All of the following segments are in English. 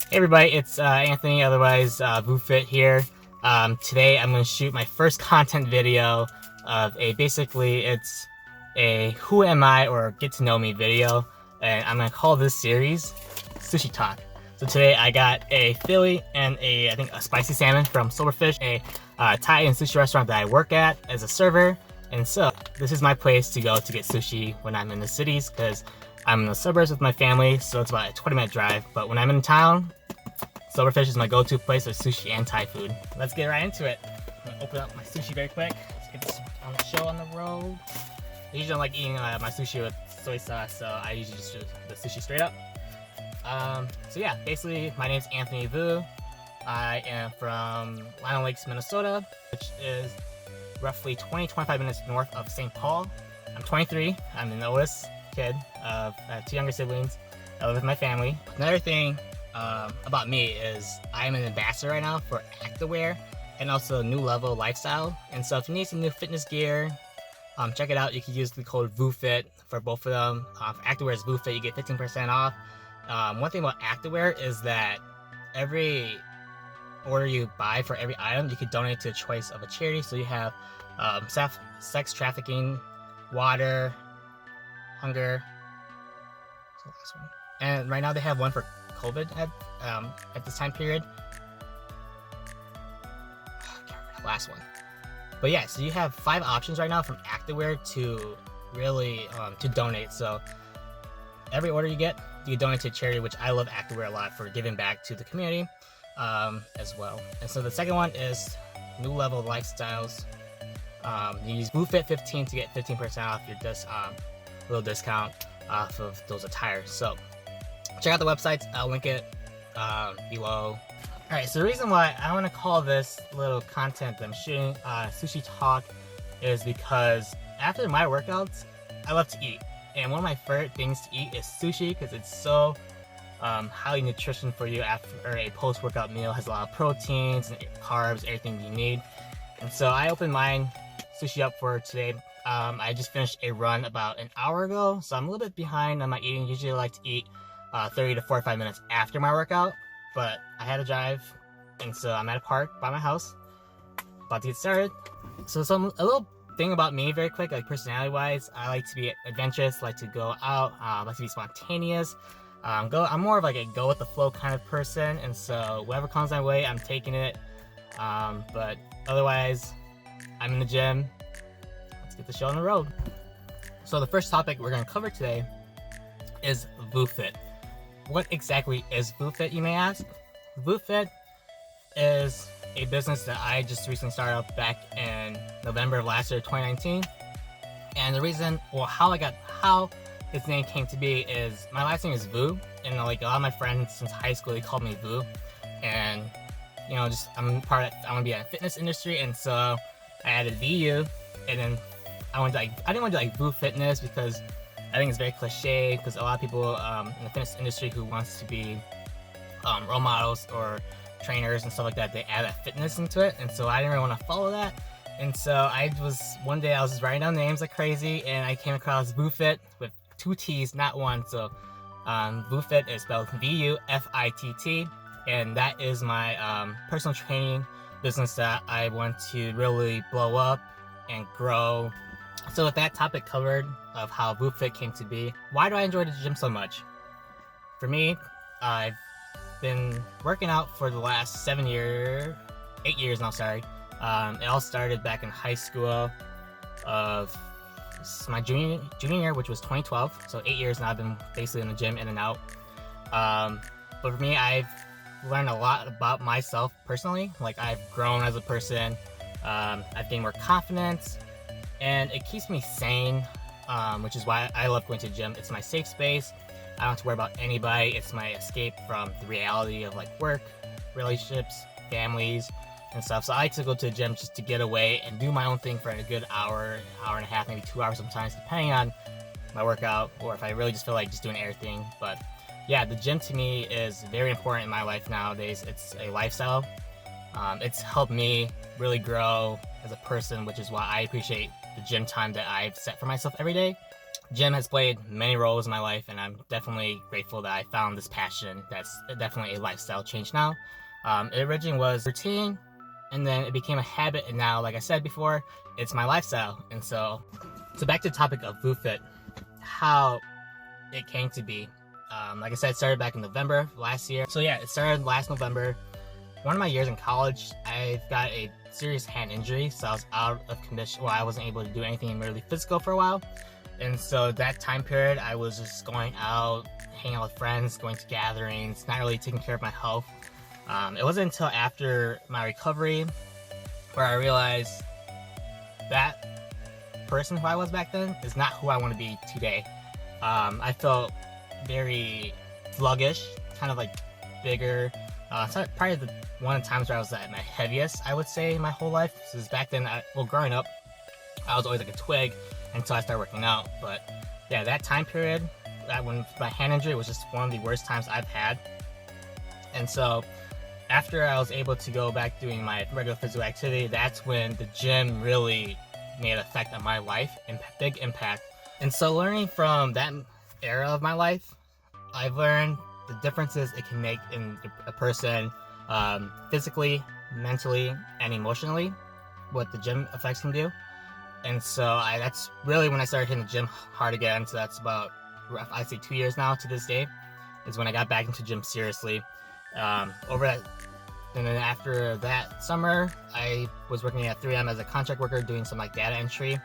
Hey everybody, it's Anthony, otherwise VuFitt here. Today I'm going to shoot my first content video of basically it's a who am I or get to know me video, and I'm going to call this series Sushi Talk. So today I got a Philly and I think a spicy salmon from Silverfish, a Thai and sushi restaurant that I work at as a server. And so this is my place to go to get sushi when I'm in the cities, because I'm in the suburbs with my family, so it's about a 20-minute drive. But when I'm in town, Silverfish is my go-to place for sushi and Thai food. Let's get right into it. I'm gonna open up my sushi very quick. Let's get this on the show on the road. I usually don't like eating my sushi with soy sauce, so I usually just do the sushi straight up. So yeah, basically my name's Anthony Vu. I am from Lion Lakes, Minnesota, which is roughly 20-25 minutes north of St. Paul. I'm 23. I'm the oldest kid. I have 2 younger siblings. I live with my family. Another thing about me is I'm an ambassador right now for activewear and also New Level Lifestyle. And so if you need some new fitness gear, check it out. You can use the code VuFitt for both of them. For activewear is VuFitt. You get 15% off. One thing about activewear is that every order you buy for every item, you could donate to a choice of a charity. So you have sex trafficking, water, hunger. What's the last one? And right now they have one for COVID at this time period. I can't remember the last one. But yeah, so you have 5 options right now from activewear to really to donate. So every order you get, you donate to a charity, which I love activewear a lot for giving back to the community as well. And so the second one is New Level Lifestyles. You use VuFitt15 to get 15% off your little discount off of those attires. So check out the websites. I'll link it below. Alright, so the reason why I want to call this little content that I'm shooting Sushi Talk is because after my workouts, I love to eat. And one of my favorite things to eat is sushi, because it's so highly nutrition for you after a post-workout meal. It has a lot of proteins and carbs, everything you need. And so I opened mine sushi up for today. I just finished a run about an hour ago, so I'm a little bit behind on my eating. Usually I like to eat 30 to 45 minutes after my workout, but I had to drive, and so I'm at a park by my house, about to get started. So a little thing about me very quick, like personality wise, I like to be adventurous, like to go out, like to be spontaneous. I'm more of like a go with the flow kind of person, and so whatever comes my way, I'm taking it. But otherwise, I'm in the gym. Let's get the show on the road. So the first topic we're going to cover today is VuFitt. What exactly is VuFitt, you may ask? VuFitt is a business that I just recently started up back in November of last year, 2019. And the reason, well, how its name came to be is my last name is Vu, and like a lot of my friends since high school, they called me Vu. And you know, just I want to be in the fitness industry, and so I added VU, and then I didn't want to do like Vu Fitness because I think it's very cliche, because a lot of people in the fitness industry who wants to be role models or trainers and stuff like that, they add that fitness into it, and so I didn't really want to follow that. And so one day I was just writing down names like crazy, and I came across VuFitt with 2 T's, not 1. So VuFitt is spelled VuFitt, and that is my personal training business that I want to really blow up and grow. So with that topic covered of how VuFitt came to be, why do I enjoy the gym so much? For me, I've been working out for the last 8 years now, sorry. It all started back in high school of my junior year, which was 2012. So 8 years now I've been basically in the gym, in and out. But for me, I've learned a lot about myself personally. Like, I've grown as a person. I've gained more confidence, and it keeps me sane, which is why I love going to the gym. It's my safe space. I don't have to worry about anybody. It's my escape from the reality of like work, relationships, families, and stuff. So I like to go to the gym just to get away and do my own thing for a good hour and a half, maybe 2 hours sometimes, depending on my workout, or if I really just feel like just doing everything. But yeah, the gym to me is very important in my life nowadays. It's a lifestyle. It's helped me really grow as a person, which is why I appreciate the gym time that I've set for myself every day. Gym has played many roles in my life, and I'm definitely grateful that I found this passion that's definitely a lifestyle change now. It originally was routine, and then it became a habit, and now, like I said before, it's my lifestyle. And so back to the topic of VuFitt, how it came to be. Like I said, it started back in November last year. So yeah, it started last November. One of my years in college, I got a serious hand injury, so I was out of condition. Well, I wasn't able to do anything really physical for a while. And so that time period, I was just going out, hanging out with friends, going to gatherings, not really taking care of my health. It wasn't until after my recovery where I realized that person who I was back then is not who I want to be today. I felt very sluggish, kind of like bigger. It's probably one of the times where I was at my heaviest, I would say, my whole life. Because back then, growing up, I was always like a twig until I started working out. But yeah, that time period, when my hand injury was just one of the worst times I've had. And so after I was able to go back doing my regular physical activity, that's when the gym really made an effect on my life, and big impact. And so learning from that era of my life, I've learned the differences it can make in a person, physically, mentally, and emotionally, what the gym effects can do. And so that's really when I started hitting the gym hard again. So that's about, I'd say, 2 years now to this day, is when I got back into gym seriously. And then after that summer, I was working at 3M as a contract worker, doing some like data entry.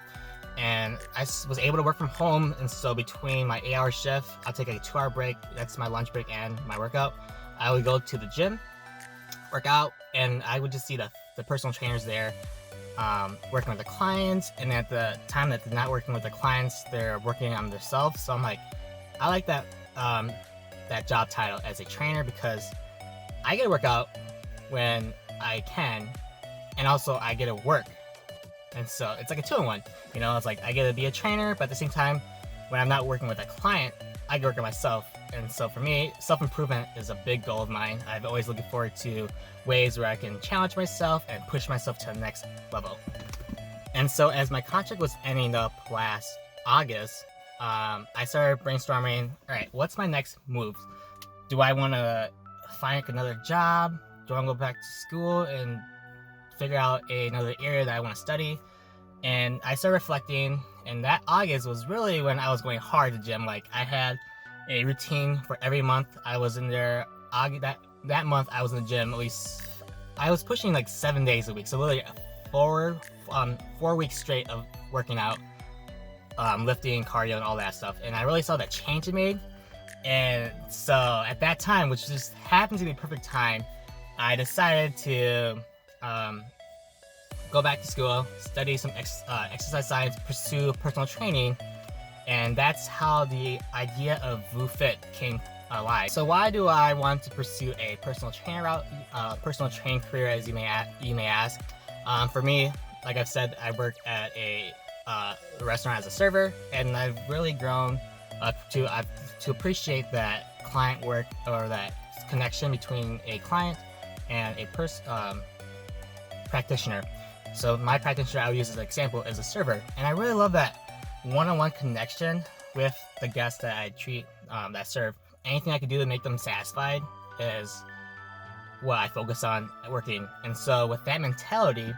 And I was able to work from home, and so between my 8-hour shift, I'll take a 2-hour break. That's my lunch break and my workout. I would go to the gym, work out, and I would just see the personal trainers there, working with the clients. And at the time that they're not working with the clients, they're working on themselves. So I'm like, I like that that job title as a trainer, because I get to work out when I can, and also I get to work. And so it's like a 2-in-1, you know. It's like I get to be a trainer, but at the same time, when I'm not working with a client, I get to work on myself. And so for me, self-improvement is a big goal of mine. I've always looking forward to ways where I can challenge myself and push myself to the next level. And so as my contract was ending up last August, I started brainstorming, all right, what's my next move? Do I want to find another job? Do I want to go back to school and figure out another area that I want to study? And I started reflecting, and that August was really when I was going hard to the gym. Like, I had a routine for every month I was in there. That month I was in the gym, at least I was pushing like 7 days a week, so literally 4 weeks straight of working out, lifting, cardio, and all that stuff. And I really saw that change it made. And so at that time, which just happened to be the perfect time, I decided to go back to school, study some exercise science, pursue personal training, and that's how the idea of VuFitt came alive. So why do I want to pursue a personal trainer route, personal training career, as you may ask? For me, like I've said, I work at a restaurant as a server, and I've really grown to appreciate that client work, or that connection between a client and a practitioner. So my practitioner I would use as an example is a server, and I really love that one-on-one connection with the guests that I treat, that serve. Anything I can do to make them satisfied is what I focus on working. And so with that mentality,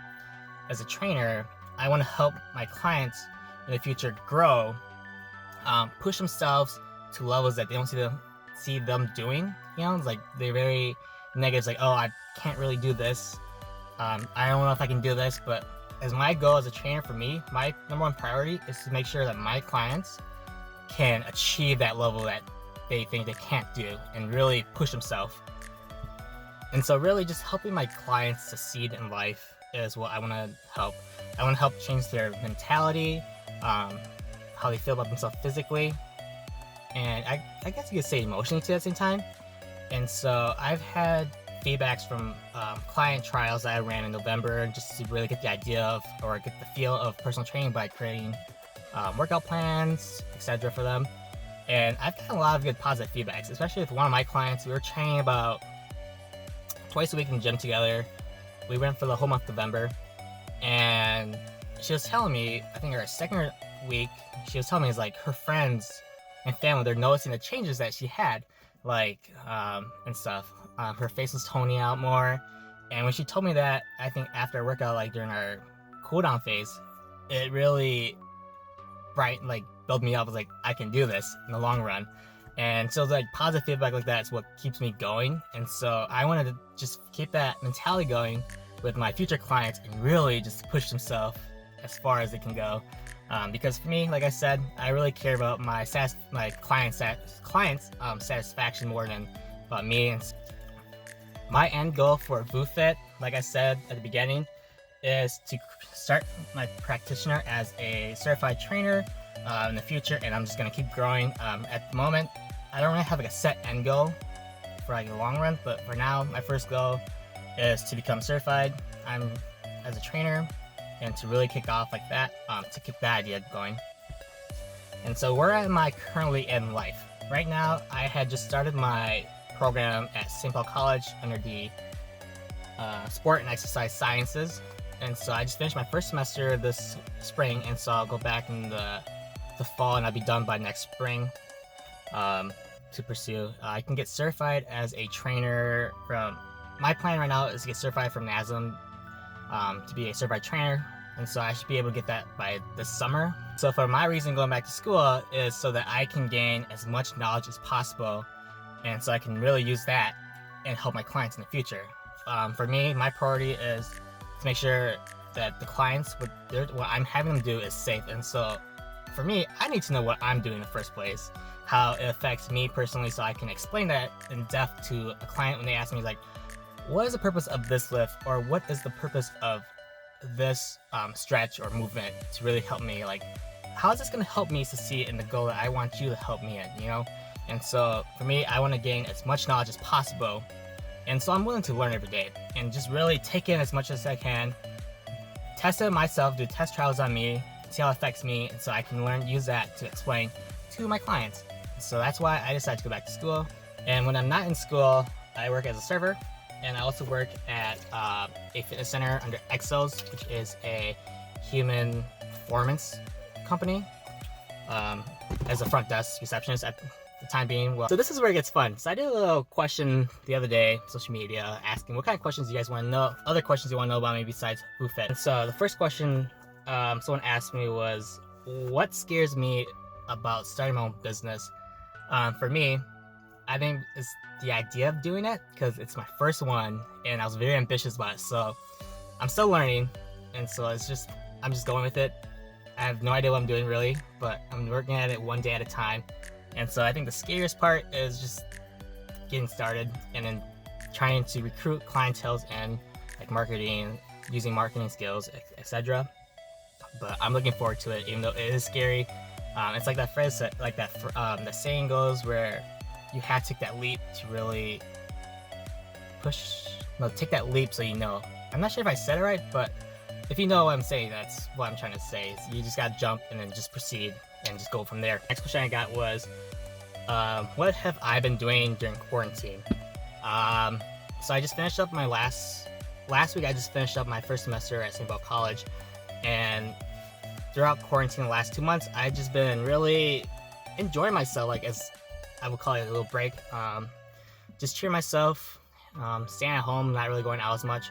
as a trainer, I want to help my clients in the future grow, push themselves to levels that they don't see them doing. You know, it's like they're very negative. It's like, oh, I can't really do this. I don't know if I can do this. But as my goal as a trainer, for me, my number one priority is to make sure that my clients can achieve that level that they think they can't do, and really push themselves. And so really just helping my clients succeed in life is what I want to help. I want to help change their mentality, how they feel about themselves physically, and I guess you could say emotionally too at the same time. And so I've had feedbacks from client trials that I ran in November, just to really get the idea of, or get the feel of personal training by creating workout plans, etc. for them. And I've gotten a lot of good positive feedbacks, especially with one of my clients. We were training about twice a week in the gym together. We went for the whole month of November, and she was telling me, I think her second or week, she was telling me, is like her friends and family, they're noticing the changes that she had, like and stuff. Her face was toning out more, and when she told me that, I think after a workout, like during our cool down phase, it really built me up. I was like, I can do this in the long run. And so like positive feedback like that is what keeps me going. And so I wanted to just keep that mentality going with my future clients and really just push themselves as far as they can go. Because for me, like I said, I really care about my clients' satisfaction more than about me. And my end goal for VuFitt, like I said at the beginning, is to start my practitioner as a certified trainer in the future, and I'm just gonna keep growing. At the moment, I don't really have like a set end goal for like the long run, but for now, my first goal is to become certified as a trainer, and to really kick off like that, to keep that idea going. And so where am I currently in life? Right now, I had just started my program at St. Paul College under the Sport and Exercise Sciences. And so I just finished my first semester this spring, and so I'll go back in the fall, and I'll be done by next spring to pursue. I can get certified as a trainer from, my plan right now is to get certified from NASM to be a certified trainer, and so I should be able to get that by this summer. So for my reason going back to school is so that I can gain as much knowledge as possible, and so I can really use that and help my clients in the future. For me, my priority is to make sure that the clients, what I'm having them do is safe. And so for me, I need to know what I'm doing in the first place, how it affects me personally, so I can explain that in depth to a client when they ask me like, what is the purpose of this lift, or what is the purpose of this stretch or movement to really help me, like how is this going to help me succeed in the goal that I want you to help me in, you know? And so for me, I want to gain as much knowledge as possible, and so I'm willing to learn every day and just really take in as much as I can, test it myself, do test trials on me, see how it affects me, and so I can use that to explain to my clients. So that's why I decided to go back to school. And when I'm not in school, I work as a server, and I also work at a fitness center under Exos, which is a human performance company, as a front desk receptionist at the time being. Well, so this is where it gets fun. So I did a little question the other day, social media, asking what kind of questions you guys want to know, other questions you want to know about me besides VuFitt. And so the first question someone asked me was, what scares me about starting my own business? For me, I think it's the idea of doing it, because it's my first one and I was very ambitious about it. So I'm still learning, and so I'm just going with it. I have no idea what I'm doing really, but I'm working at it one day at a time. And so I think the scariest part is just getting started and then trying to recruit clientele and like marketing, using marketing skills, etc. But I'm looking forward to it, even though it is scary. It's like that phrase, the saying goes, where you have to take that leap to really take that leap so you know. I'm not sure if I said it right, but if you know what I'm saying, that's what I'm trying to say. Is you just gotta jump and then just proceed and just go from there. Next question I got was, what have I been doing during quarantine? So I just finished up my last week. I just finished up my first semester at St. Paul College, and throughout quarantine the last 2 months, I've just been really enjoying myself, like as I would call it, a little break. Just cheer myself, staying at home, not really going out as much.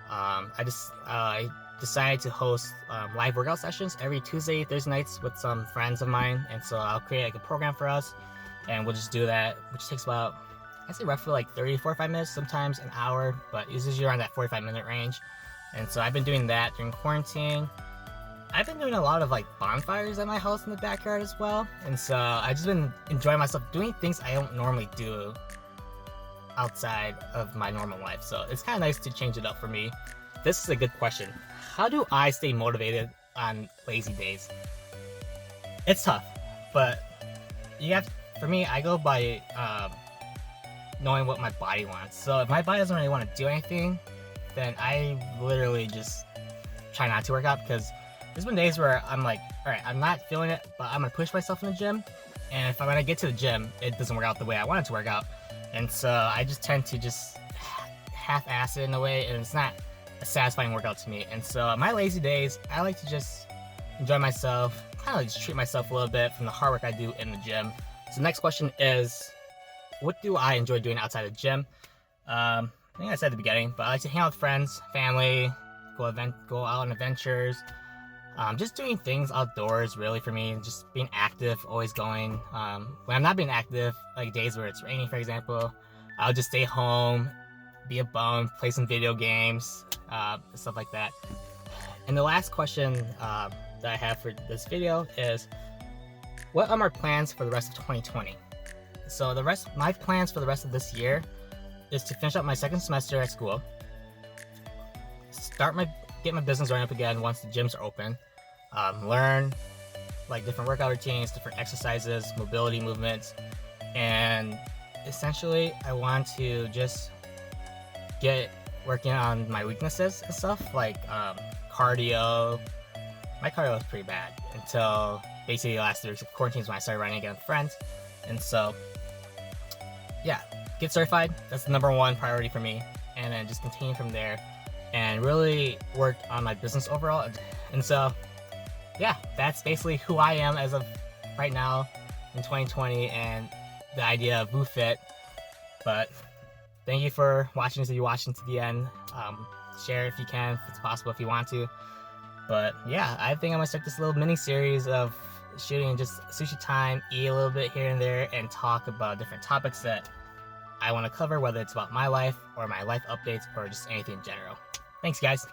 I decided to host live workout sessions every Tuesday, Thursday nights with some friends of mine, and so I'll create like a program for us, and we'll just do that, which takes about, I'd say roughly like 30 to 45 minutes, sometimes an hour, but it's usually around that 45-minute range. And so I've been doing that during quarantine. I've been doing a lot of like bonfires at my house in the backyard as well, and so I've just been enjoying myself doing things I don't normally do outside of my normal life. So it's kind of nice to change it up for me. This is a good question. How do I stay motivated on lazy days? It's tough, but for me, I go by knowing what my body wants. So if my body doesn't really want to do anything, then I literally just try not to work out, because there's been days where I'm like, all right, I'm not feeling it, but I'm gonna push myself in the gym, and when I get to the gym, it doesn't work out the way I want it to work out, and so I just tend to just half-ass it in a way, and it's not a satisfying workout to me. And so my lazy days, I like to just enjoy myself, kind of just treat myself a little bit from the hard work I do in the gym. So next question is, what do I enjoy doing outside the gym? I think I said at the beginning, but I like to hang out with friends, family, go out on adventures, just doing things outdoors really for me, just being active, always going. When I'm not being active, like days where it's raining, for example, I'll just stay home, be a bum, play some video games, stuff like that. And the last question that I have for this video is, what are my plans for the rest of 2020? So my plans for the rest of this year is to finish up my second semester at school, get my business running up again once the gyms are open, learn like different workout routines, different exercises, mobility movements, and essentially I want to just get working on my weaknesses and stuff, like cardio. My cardio was pretty bad until basically the last 3 weeks of quarantine when I started running again with friends. And so yeah, get certified, that's the #1 priority for me, and then just continue from there and really work on my business overall. And so yeah, that's basically who I am as of right now in 2020 and the idea of VuFitt. But thank you for watching, if you're watching to the end. Share if you can, if it's possible, if you want to. But yeah, I think I'm gonna start this little mini series of shooting just sushi time, eat a little bit here and there, and talk about different topics that I want to cover, whether it's about my life or my life updates or just anything in general. Thanks, guys.